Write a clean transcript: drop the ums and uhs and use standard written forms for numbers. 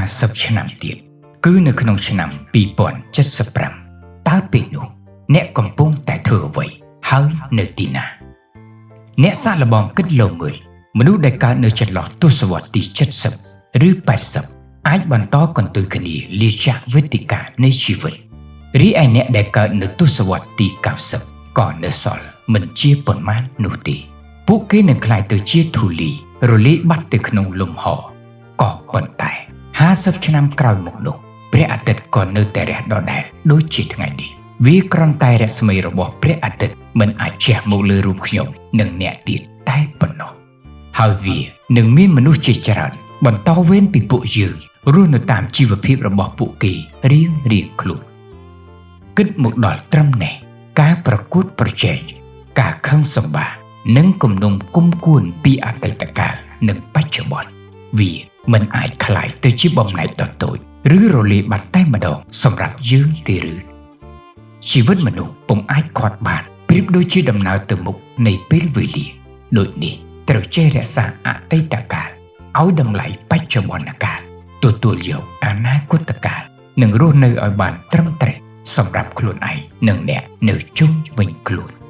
50 ឆ្នាំទៀតគឺនៅក្នុងឆ្នាំ2075តើពេលនោះអ្នកកំពុងតែធ្វើអ្វីហើយនៅទីណាអ្នកសាកល្បងគិតលោមើលមនុស្សដែលកើតនៅចន្លោះទសវត្សរ៍ទី70ឬ80អាចបន្តកន្ទុយគ្នាលាចាកវេទិកានៃជីវិតរីឯអ្នកដែលកើតនៅទសវត្សរ៍ទី90ក៏នៅសល់មិនជាប៉ុន្មាននោះទេពួកគេនឹងក្លាយទៅជាធូលីរលាយបាត់ទៅក្នុងលំហក៏ប៉ុន្តែ50 ឆ្នាំក្រោយមកនោះព្រះអាទិត្យក៏នៅតែរះដដែលដូចជាថ្ងៃនេះវាគ្រាន់តែរស្មីរបស់ព្រះអាទិត្យមិនអាចជះមកលើរូបខ្ញុំនិងអ្នកទៀតតែប៉ុណ្ណោះហើយវានឹងមានមនុស្សជាច្រើនបន្តវេនពីពួកយើងរស់នៅតាមជីវភាពរបស់ពួកគេរៀងខ្លួនគិតមកដល់ត្រឹមនេះការប្រកួតប្រជែងការខឹងសម្បារនិងគំនុំគុំគួនពីអតីតកាលនិងបច្ចុប្បន្នវាមិនអាចคล้ายទៅជាបំណែកដ៏តូចឬរលាយបាត់តែម្ដងសម្រាប់យើងទេឬជីវិតមនុស្សពុំអាចខាត់បានប្រៀបដូចជាដំណើរទៅមុខនៃពេលវេលាដូចនេះត្រូវចេះរក្សាអតីតកាលឲ្យតម្លៃបច្ចុប្បន្នកាលទទួលយកអនាគតកាលនិងរស់នៅឲ្យបានត្រឹមត្រូវសម្រាប់ខ្លួនឯងនិងអ្នកនៅជុំវិញខ្លួន